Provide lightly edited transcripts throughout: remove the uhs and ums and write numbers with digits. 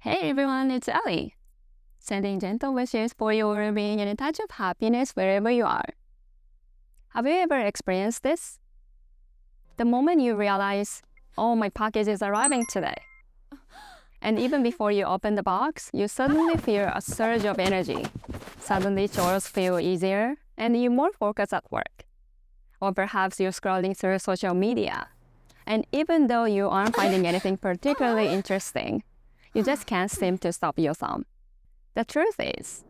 Hey everyone, it's Ellie. Sending gentle wishes for your well-being and a touch of happiness wherever you are. Have you ever experienced this? The moment you realize, oh, my package is arriving today. And even before you open the box, you suddenly feel a surge of energy. Suddenly chores feel easier and you're more focused at work. Or perhaps you're scrolling through social media. And even though you aren't finding anything particularly interesting, you just can't seem to stop your thumb. The truth is,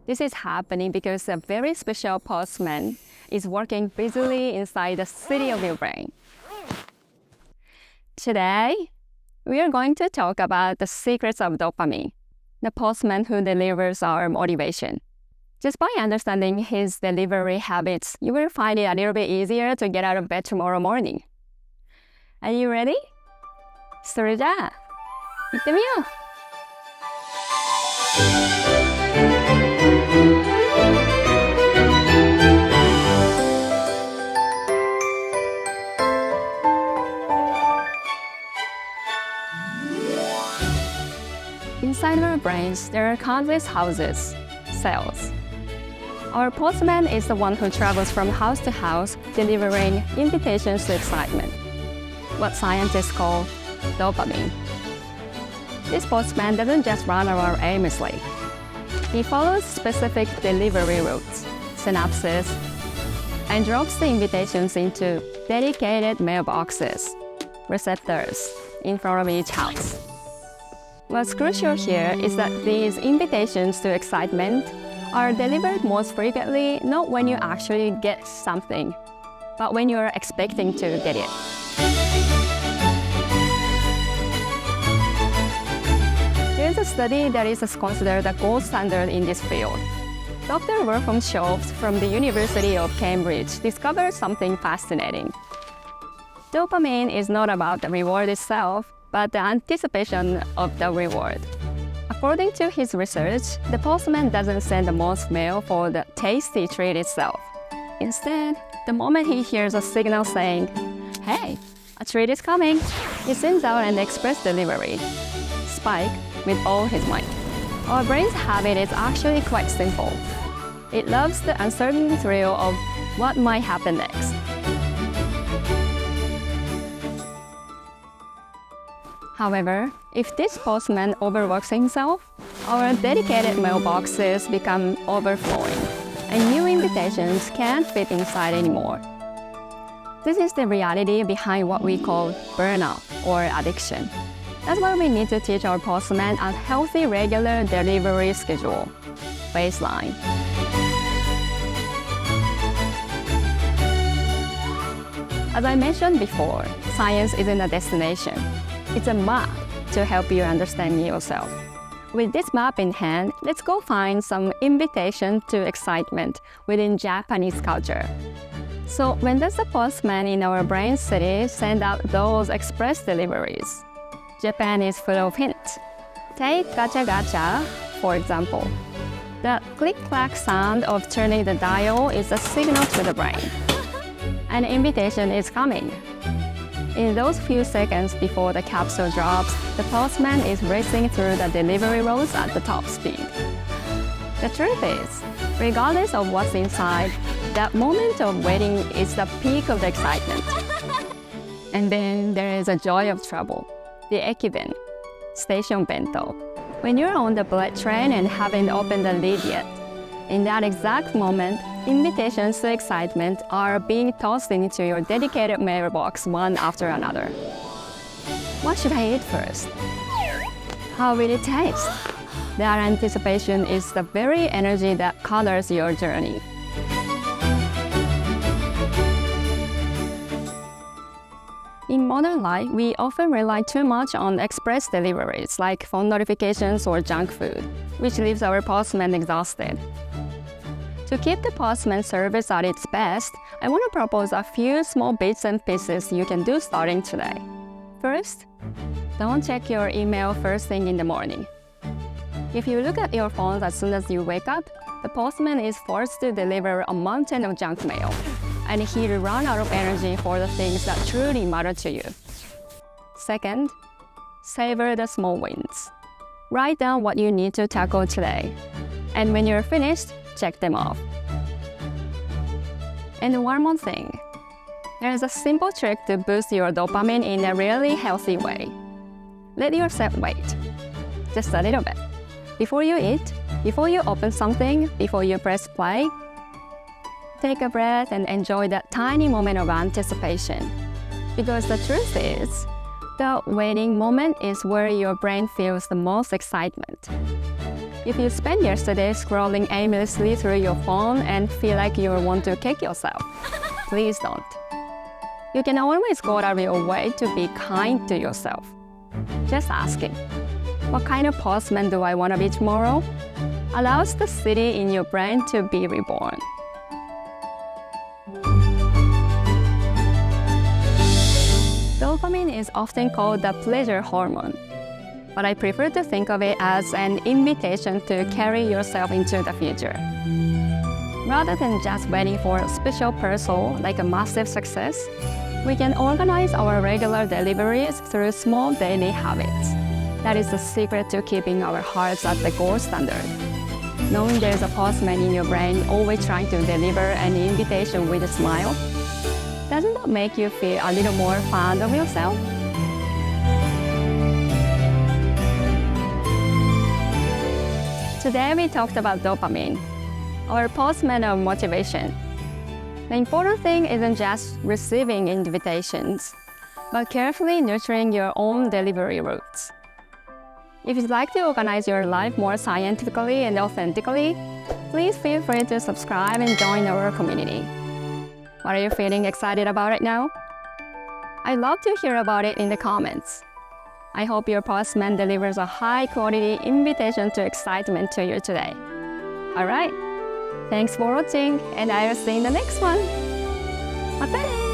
this is happening because a very special postman is working busily inside the city of your brain. Today, we are going to talk about the secrets of dopamine, the postman who delivers our motivation. Just by understanding his delivery habits, you will find it a little bit easier to get out of bed tomorrow morning. Are you ready? それじゃあ、行ってみよう! Inside our brains, there are countless houses, cells. Our postman is the one who travels from house to house, delivering invitations to excitement, what scientists call dopamine. This postman doesn't just run around aimlessly. He follows specific delivery routes, synapses, and drops the invitations into dedicated mailboxes, receptors, in front of each house. What's crucial here is that these invitations to excitement are delivered most frequently not when you actually get something, but when you're expecting to get it. There's a study that is considered the gold standard in this field. Dr. Wolfgram Schultz from the University of Cambridge discovered something fascinating. Dopamine is not about the reward itself, but the anticipation of the reward. According to his research, the postman doesn't send the most mail for the tasty treat itself. Instead, the moment he hears a signal saying, "Hey, a treat is coming," he sends out an express delivery, spike, with all his might. Our brain's habit is actually quite simple. It loves the uncertain thrill of what might happen next. However, if this postman overworks himself, our dedicated mailboxes become overflowing, and new invitations can't fit inside anymore. This is the reality behind what we call burnout or addiction. That's why we need to teach our postman a healthy, regular delivery schedule, baseline. As I mentioned before, science isn't a destination. It's a map to help you understand yourself. With this map in hand, let's go find some invitation to excitement within Japanese culture. So when does the postman in our brain city send out those express deliveries? Japan is full of hints. Take Gacha-gacha, for example. The click-clack sound of turning the dial is a signal to the brain. An invitation is coming. In those few seconds before the capsule drops, the postman is racing through the delivery roads at the top speed. The truth is, regardless of what's inside, that moment of waiting is the peak of the excitement. And then there is a joy of travel, the Ekiben, station bento. When you're on the bullet train and haven't opened the lid yet, in that exact moment, invitations to excitement are being tossed into your dedicated mailbox one after another. What should I eat first? How will it taste? That anticipation is the very energy that colors your journey. In modern life, we often rely too much on express deliveries like phone notifications or junk food, which leaves our postman exhausted. To keep the postman service at its best, I want to propose a few small bits and pieces you can do starting today. First, don't check your email first thing in the morning. If you look at your phone as soon as you wake up, the postman is forced to deliver a mountain of junk mail, and he'll run out of energy for the things that truly matter to you. Second, savor the small wins. Write down what you need to tackle today. And when you're finished, check them off. And one more thing. There's a simple trick to boost your dopamine in a really healthy way. Let yourself wait. Just a little bit. Before you eat, before you open something, before you press play, take a breath and enjoy that tiny moment of anticipation. Because the truth is, the waiting moment is where your brain feels the most excitement. If you spend yesterday scrolling aimlessly through your phone and feel like you want to kick yourself, please don't. You can always go out of your way to be kind to yourself. Just asking, what kind of postman do I want to be tomorrow? Allows the city in your brain to be reborn. Dopamine is often called the pleasure hormone, but I prefer to think of it as an invitation to carry yourself into the future. Rather than just waiting for a special person like a massive success, we can organize our regular deliveries through small daily habits. That is the secret to keeping our hearts at the gold standard. Knowing there's a postman in your brain always trying to deliver an invitation with a smile, doesn't that make you feel a little more fond of yourself? Today we talked about dopamine, our postman of motivation. The important thing isn't just receiving invitations, but carefully nurturing your own delivery routes. If you'd like to organize your life more scientifically and authentically, please feel free to subscribe and join our community. What are you feeling excited about right now? I'd love to hear about it in the comments. I hope your postman delivers a high-quality invitation to excitement to you today. All right, thanks for watching, and I'll see you in the next one. またね!